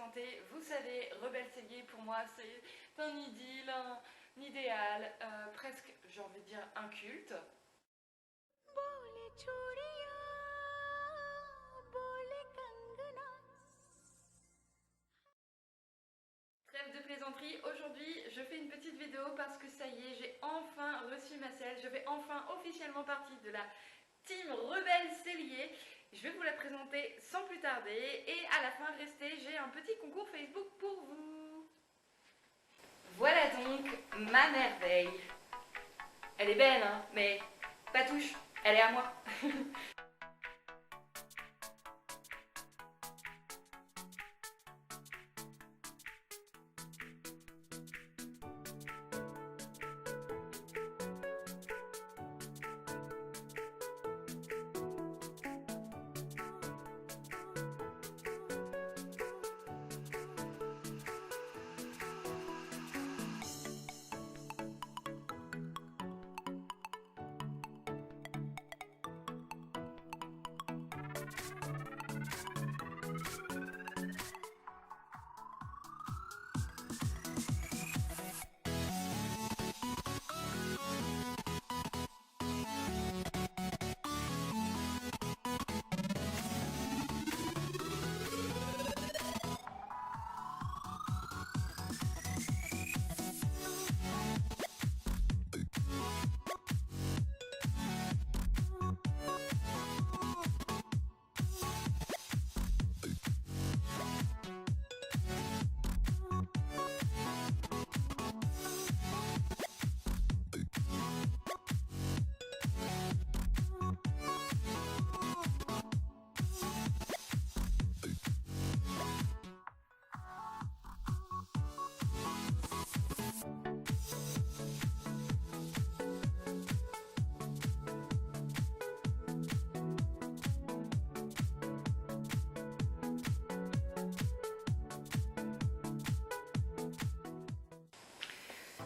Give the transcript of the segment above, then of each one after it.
présenter. Vous savez, Rebelle Sellier pour moi c'est un idylle, un idéal, presque j'ai envie de dire un culte. Trêve de plaisanterie, aujourd'hui je fais une petite vidéo parce que ça y est, j'ai enfin reçu ma selle, je fais enfin officiellement partie de la team Rebelle Sellier. Je vais vous la présenter sans plus tarder et à la fin, restez, j'ai un petit concours Facebook pour vous. Voilà donc ma merveille. Elle est belle hein, mais pas touche, elle est à moi.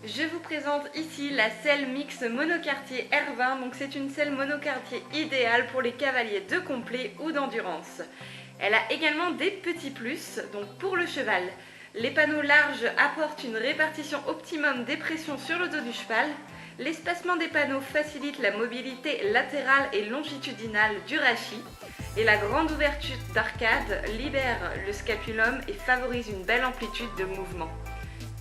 Je vous présente ici la selle mix monocartier R20, donc c'est une selle monocartier idéale pour les cavaliers de complet ou d'endurance. Elle a également des petits plus, donc pour le cheval. Les panneaux larges apportent une répartition optimum des pressions sur le dos du cheval. L'espacement des panneaux facilite la mobilité latérale et longitudinale du rachis. Et la grande ouverture d'arcade libère le scapulum et favorise une belle amplitude de mouvement.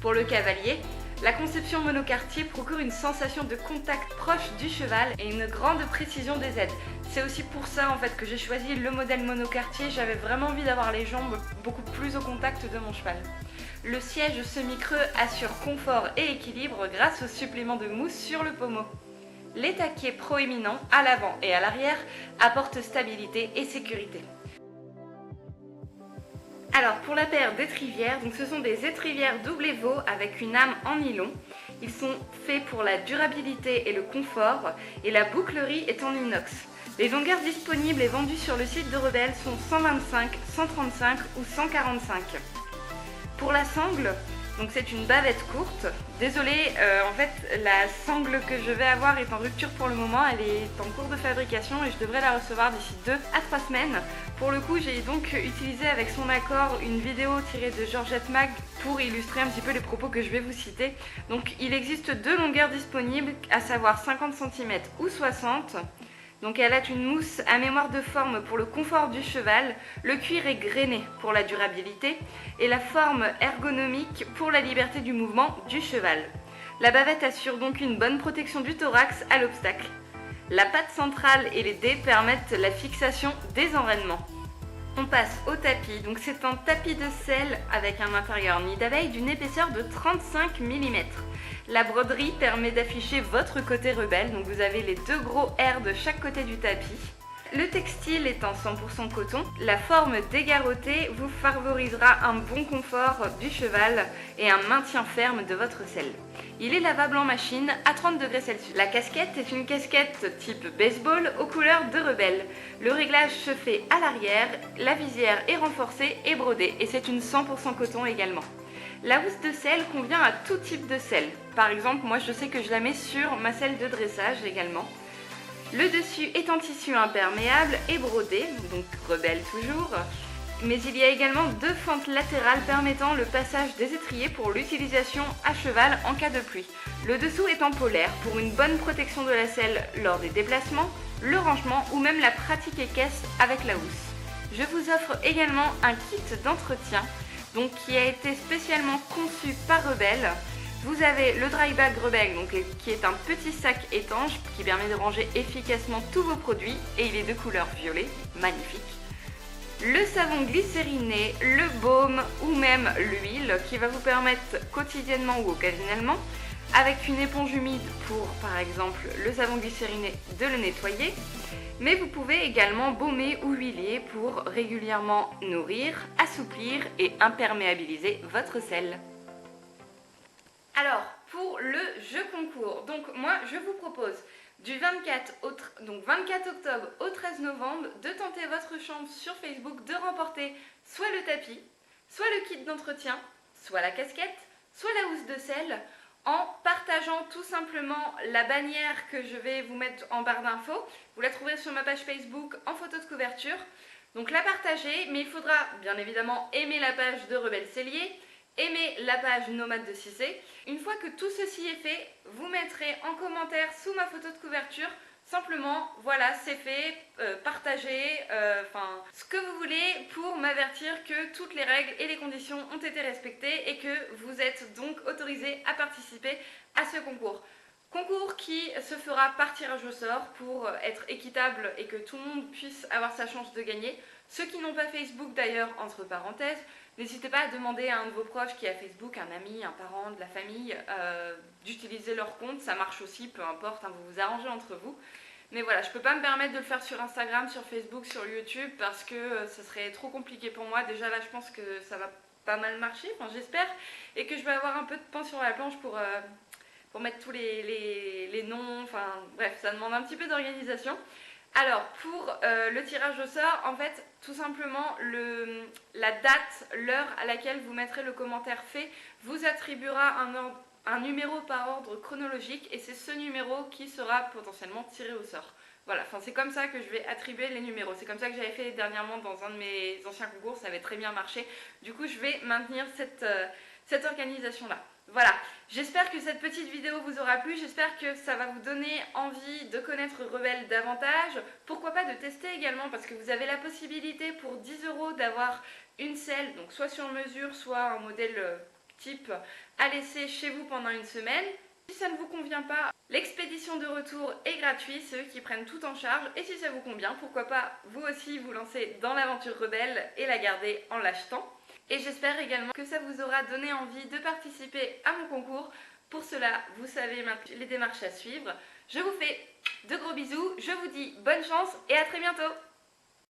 Pour le cavalier, la conception monocartier procure une sensation de contact proche du cheval et une grande précision des aides. C'est aussi pour ça en fait que j'ai choisi le modèle monocartier, j'avais vraiment envie d'avoir les jambes beaucoup plus au contact de mon cheval. Le siège semi-creux assure confort et équilibre grâce au supplément de mousse sur le pommeau. Les taquets proéminents à l'avant et à l'arrière apportent stabilité et sécurité. Alors pour la paire d'étrivières, donc ce sont des étrivières double Evo avec une âme en nylon. Ils sont faits pour la durabilité et le confort et la bouclerie est en inox. Les longueurs disponibles et vendues sur le site de Rebelle sont 125, 135 ou 145. Pour la sangle, donc c'est une bavette courte. Désolée, en fait la sangle que je vais avoir est en rupture pour le moment, elle est en cours de fabrication et je devrais la recevoir d'ici 2 à 3 semaines. Pour le coup, j'ai donc utilisé avec son accord une vidéo tirée de Georgette Mag pour illustrer un petit peu les propos que je vais vous citer. Donc il existe 2 longueurs disponibles, à savoir 50 cm ou 60 cm. Donc elle a une mousse à mémoire de forme pour le confort du cheval, le cuir est grainé pour la durabilité et la forme ergonomique pour la liberté du mouvement du cheval. La bavette assure donc une bonne protection du thorax à l'obstacle. La patte centrale et les dés permettent la fixation des enraînements. On passe au tapis, donc c'est un tapis de selle avec un intérieur nid d'abeille d'une épaisseur de 35 mm. La broderie permet d'afficher votre côté rebelle, donc vous avez les 2 gros R de chaque côté du tapis. Le textile est en 100% coton, la forme dégarrotée vous favorisera un bon confort du cheval et un maintien ferme de votre selle. Il est lavable en machine à 30 degrés Celsius. La casquette est une casquette type baseball aux couleurs de Rebelle. Le réglage se fait à l'arrière, la visière est renforcée et brodée et c'est une 100% coton également. La housse de selle convient à tout type de selle. Par exemple, moi je sais que je la mets sur ma selle de dressage également. Le dessus est en tissu imperméable et brodé, donc Rebelle toujours. Mais il y a également 2 fentes latérales permettant le passage des étriers pour l'utilisation à cheval en cas de pluie. Le dessous est en polaire pour une bonne protection de la selle lors des déplacements, le rangement ou même la pratique équestre avec la housse. Je vous offre également un kit d'entretien qui a été spécialement conçu par Rebelle. Vous avez le dry bag Rebelle qui est un petit sac étanche qui permet de ranger efficacement tous vos produits et il est de couleur violet, magnifique. Le savon glycériné, le baume ou même l'huile qui va vous permettre quotidiennement ou occasionnellement avec une éponge humide pour par exemple le savon glycériné de le nettoyer. Mais vous pouvez également baumer ou huiler pour régulièrement nourrir, assouplir et imperméabiliser votre selle. Alors, pour le jeu concours, moi je vous propose du 24 octobre au 13 novembre de tenter votre chance sur Facebook de remporter soit le tapis, soit le kit d'entretien, soit la casquette, soit la housse de selle en partageant tout simplement la bannière que je vais vous mettre en barre d'infos. Vous la trouverez sur ma page Facebook en photo de couverture. Donc la partager, mais il faudra bien évidemment aimer la page de Rebelle Sellier, aimer la page Nomade de Cissé. Une fois que tout ceci est fait, vous mettrez en commentaire sous ma photo de couverture simplement, voilà, c'est fait, partagez, ce que vous voulez pour m'avertir que toutes les règles et les conditions ont été respectées et que vous êtes donc autorisé à participer à ce concours. Concours qui se fera par tirage au sort pour être équitable et que tout le monde puisse avoir sa chance de gagner. Ceux qui n'ont pas Facebook d'ailleurs, entre parenthèses, n'hésitez pas à demander à un de vos proches qui a Facebook, un ami, un parent, de la famille, d'utiliser leur compte. Ça marche aussi, peu importe, vous vous arrangez entre vous. Mais voilà, je ne peux pas me permettre de le faire sur Instagram, sur Facebook, sur YouTube parce que ce serait trop compliqué pour moi. Déjà là, je pense que ça va pas mal marcher, j'espère, et que je vais avoir un peu de pain sur la planche pour mettre tous les noms, bref, ça demande un petit peu d'organisation. Alors, pour le tirage au sort, en fait, tout simplement, la date, l'heure à laquelle vous mettrez le commentaire fait, vous attribuera un numéro par ordre chronologique et c'est ce numéro qui sera potentiellement tiré au sort. Voilà, c'est comme ça que je vais attribuer les numéros. C'est comme ça que j'avais fait dernièrement dans un de mes anciens concours, ça avait très bien marché. Du coup, je vais maintenir cette organisation-là. Voilà, j'espère que cette petite vidéo vous aura plu, j'espère que ça va vous donner envie de connaître Rebelle davantage. Pourquoi pas de tester également, parce que vous avez la possibilité pour 10 € d'avoir une selle, donc soit sur mesure, soit un modèle type à laisser chez vous pendant une semaine. Si ça ne vous convient pas, l'expédition de retour est gratuite, c'est eux qui prennent tout en charge. Et si ça vous convient, pourquoi pas vous aussi vous lancer dans l'aventure Rebelle et la garder en l'achetant. Et j'espère également que ça vous aura donné envie de participer à mon concours. Pour cela, vous savez maintenant les démarches à suivre. Je vous fais de gros bisous, je vous dis bonne chance et à très bientôt.